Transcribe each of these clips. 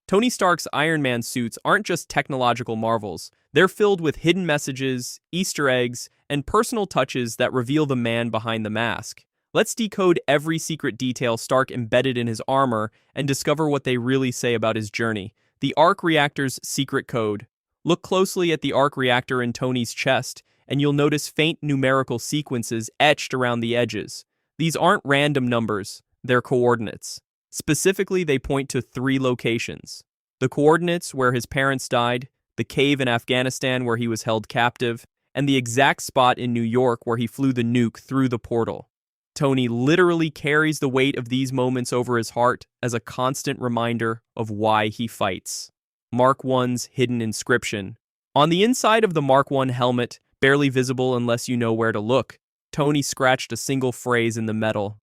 Tony Stark's Iron Man suits aren't just technological marvels. They're filled with hidden messages, Easter eggs, and personal touches that reveal the man behind the mask. Let's decode every secret detail Stark embedded in his armor and discover what they really say about his journey. The arc reactor's secret code. Look closely at the arc reactor in Tony's chest, and you'll notice faint numerical sequences etched around the edges. These aren't random numbers, they're coordinates. Specifically, they point to 3 locations. The coordinates where his parents died, the cave in Afghanistan where he was held captive, and the exact spot in New York where he flew the nuke through the portal. Tony literally carries the weight of these moments over his heart as a constant reminder of why he fights. Mark I's hidden inscription. On the inside of the Mark I helmet, barely visible unless you know where to look, Tony scratched a single phrase in the metal.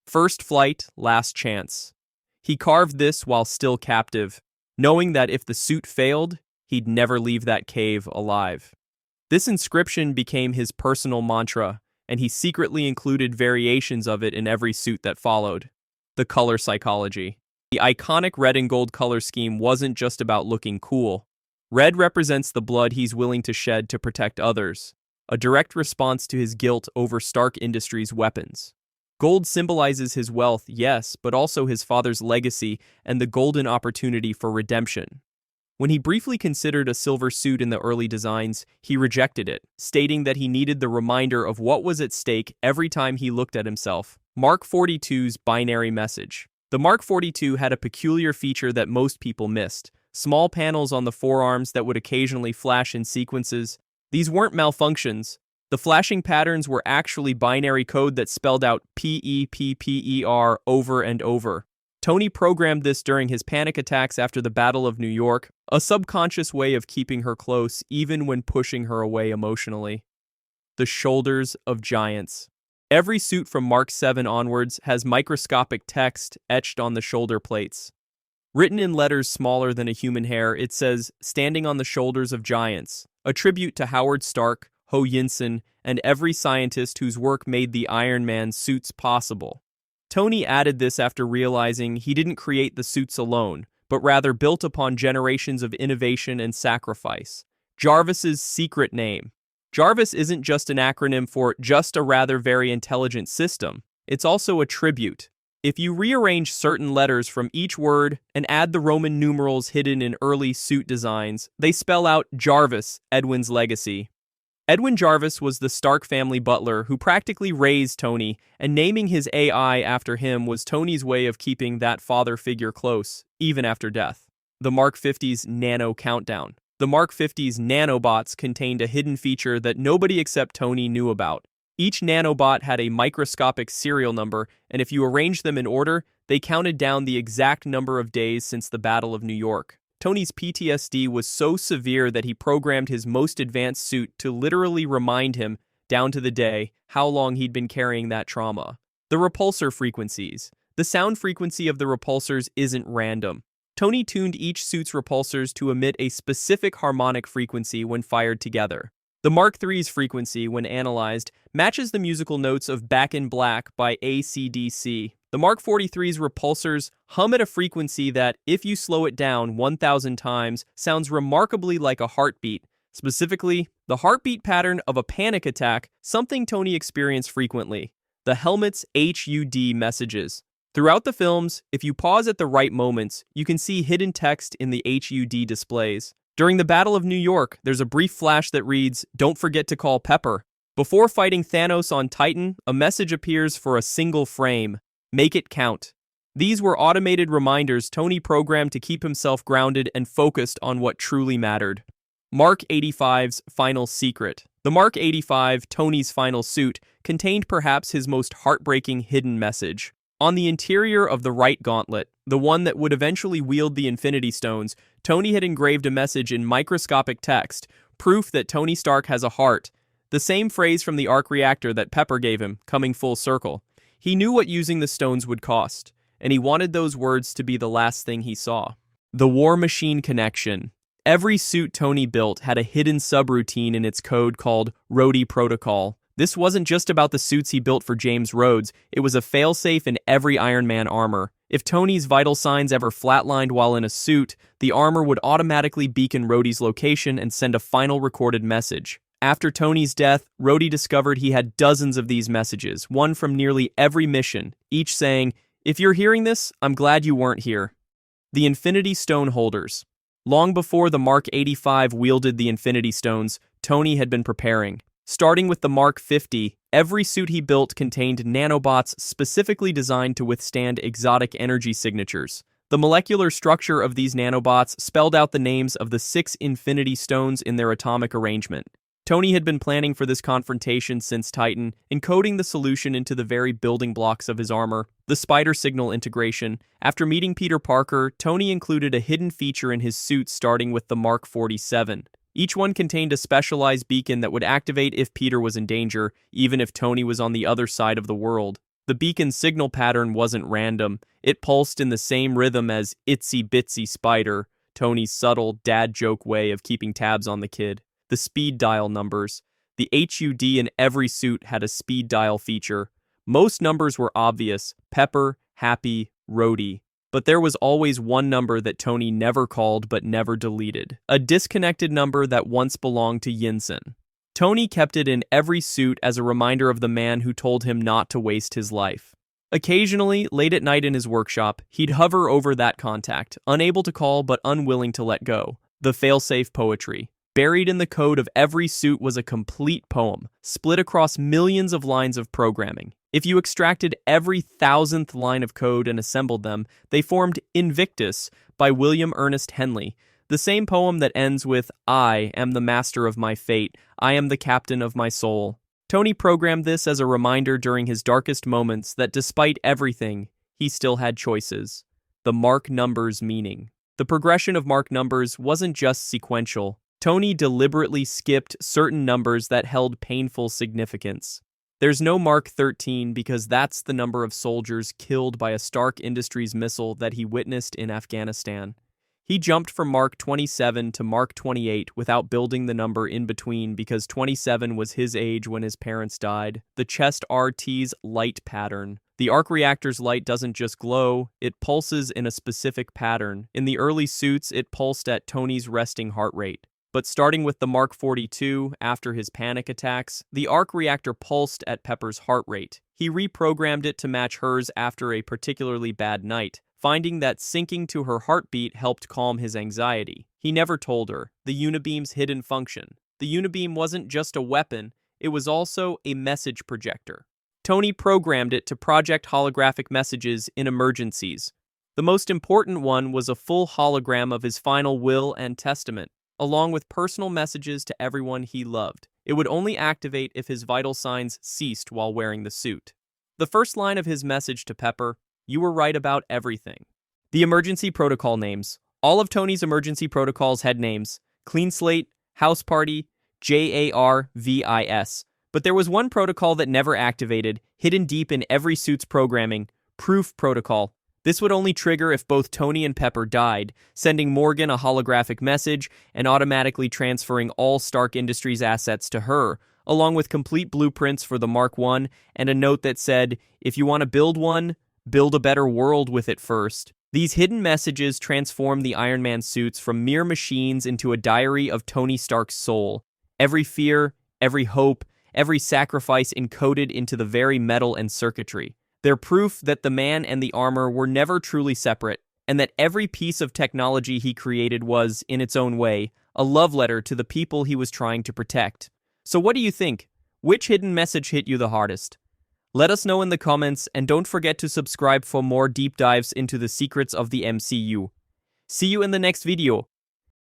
First flight, last chance. He carved this while still captive, knowing that if the suit failed, he'd never leave that cave alive. This inscription became his personal mantra, and he secretly included variations of it in every suit that followed. The color psychology. The iconic red and gold color scheme wasn't just about looking cool. Red represents the blood he's willing to shed to protect others, a direct response to his guilt over Stark Industries' weapons. Gold symbolizes his wealth, yes, but also his father's legacy and the golden opportunity for redemption. When he briefly considered a silver suit in the early designs, he rejected it, stating that he needed the reminder of what was at stake every time he looked at himself. Mark 42's binary message. The Mark 42 had a peculiar feature that most people missed: small panels on the forearms that would occasionally flash in sequences. These weren't malfunctions. The flashing patterns were actually binary code that spelled out PEPPER over and over. Tony programmed this during his panic attacks after the Battle of New York, a subconscious way of keeping her close even when pushing her away emotionally. The shoulders of giants. Every suit from Mark 7 onwards has microscopic text etched on the shoulder plates. Written in letters smaller than a human hair, it says, "Standing on the shoulders of giants," a tribute to Howard Stark, Ho Yinsen, and every scientist whose work made the Iron Man suits possible. Tony added this after realizing he didn't create the suits alone, but rather built upon generations of innovation and sacrifice. Jarvis's secret name. Jarvis isn't just an acronym for just a rather very intelligent system. It's also a tribute. If you rearrange certain letters from each word and add the Roman numerals hidden in early suit designs, they spell out Jarvis, Edwin's legacy. Edwin Jarvis was the Stark family butler who practically raised Tony, and naming his AI after him was Tony's way of keeping that father figure close, even after death. The Mark 50's Nano Countdown. The Mark 50's nanobots contained a hidden feature that nobody except Tony knew about. Each nanobot had a microscopic serial number, and if you arranged them in order, they counted down the exact number of days since the Battle of New York. Tony's PTSD was so severe that he programmed his most advanced suit to literally remind him, down to the day, how long he'd been carrying that trauma. The repulsor frequencies. The sound frequency of the repulsors isn't random. Tony tuned each suit's repulsors to emit a specific harmonic frequency when fired together. The Mark III's frequency, when analyzed, matches the musical notes of Back in Black by AC/DC. The Mark 43's repulsors hum at a frequency that, if you slow it down 1,000 times, sounds remarkably like a heartbeat. Specifically, the heartbeat pattern of a panic attack, something Tony experienced frequently. The helmet's HUD messages. Throughout the films, if you pause at the right moments, you can see hidden text in the HUD displays. During the Battle of New York, there's a brief flash that reads, "Don't forget to call Pepper." Before fighting Thanos on Titan, a message appears for a single frame. Make it count. These were automated reminders Tony programmed to keep himself grounded and focused on what truly mattered. Mark 85's final secret. The Mark 85, Tony's final suit, contained perhaps his most heartbreaking hidden message. On the interior of the right gauntlet, the one that would eventually wield the Infinity Stones, Tony had engraved a message in microscopic text, proof that Tony Stark has a heart. The same phrase from the arc reactor that Pepper gave him, coming full circle. He knew what using the stones would cost, and he wanted those words to be the last thing he saw. The War Machine connection. Every suit Tony built had a hidden subroutine in its code called Rhodey Protocol. This wasn't just about the suits he built for James Rhodes, it was a failsafe in every Iron Man armor. If Tony's vital signs ever flatlined while in a suit, the armor would automatically beacon Rhodey's location and send a final recorded message. After Tony's death, Rhodey discovered he had dozens of these messages, one from nearly every mission, each saying, "If you're hearing this, I'm glad you weren't here." The Infinity Stone holders. Long before the Mark 85 wielded the Infinity Stones, Tony had been preparing. Starting with the Mark 50, every suit he built contained nanobots specifically designed to withstand exotic energy signatures. The molecular structure of these nanobots spelled out the names of the 6 Infinity Stones in their atomic arrangement. Tony had been planning for this confrontation since Titan, encoding the solution into the very building blocks of his armor, the spider signal integration. After meeting Peter Parker, Tony included a hidden feature in his suit starting with the Mark 47. Each one contained a specialized beacon that would activate if Peter was in danger, even if Tony was on the other side of the world. The beacon's signal pattern wasn't random. It pulsed in the same rhythm as Itsy Bitsy Spider, Tony's subtle dad joke way of keeping tabs on the kid. The speed dial numbers. The HUD in every suit had a speed dial feature. Most numbers were obvious: Pepper, Happy, Rhodey. But there was always one number that Tony never called but never deleted. A disconnected number that once belonged to Yinsen. Tony kept it in every suit as a reminder of the man who told him not to waste his life. Occasionally, late at night in his workshop, he'd hover over that contact, unable to call but unwilling to let go. The failsafe poetry. Buried in the code of every suit was a complete poem, split across millions of lines of programming. If you extracted every 1,000th line of code and assembled them, they formed Invictus by William Ernest Henley, the same poem that ends with, "I am the master of my fate, I am the captain of my soul." Tony programmed this as a reminder during his darkest moments that despite everything, he still had choices. The Mark numbers meaning. The progression of Mark numbers wasn't just sequential. Tony deliberately skipped certain numbers that held painful significance. There's no Mark 13 because that's the number of soldiers killed by a Stark Industries missile that he witnessed in Afghanistan. He jumped from Mark 27 to Mark 28 without building the number in between because 27 was his age when his parents died. The chest RT's light pattern. The arc reactor's light doesn't just glow, it pulses in a specific pattern. In the early suits, it pulsed at Tony's resting heart rate. But starting with the Mark 42, after his panic attacks, the arc reactor pulsed at Pepper's heart rate. He reprogrammed it to match hers after a particularly bad night, finding that syncing to her heartbeat helped calm his anxiety. He never told her the Unibeam's hidden function. The Unibeam wasn't just a weapon, it was also a message projector. Tony programmed it to project holographic messages in emergencies. The most important one was a full hologram of his final will and testament, along with personal messages to everyone he loved. It would only activate if his vital signs ceased while wearing the suit. The first line of his message to Pepper, "You were right about everything." The emergency protocol names. All of Tony's emergency protocols had names: Clean Slate, House Party, JARVIS. But there was one protocol that never activated, hidden deep in every suit's programming: Proof Protocol. This would only trigger if both Tony and Pepper died, sending Morgan a holographic message and automatically transferring all Stark Industries assets to her, along with complete blueprints for the Mark I and a note that said, "If you want to build one, build a better world with it first." These hidden messages transform the Iron Man suits from mere machines into a diary of Tony Stark's soul. Every fear, every hope, every sacrifice encoded into the very metal and circuitry. They're proof that the man and the armor were never truly separate, and that every piece of technology he created was, in its own way, a love letter to the people he was trying to protect. So what do you think? Which hidden message hit you the hardest? Let us know in the comments, and don't forget to subscribe for more deep dives into the secrets of the MCU. See you in the next video.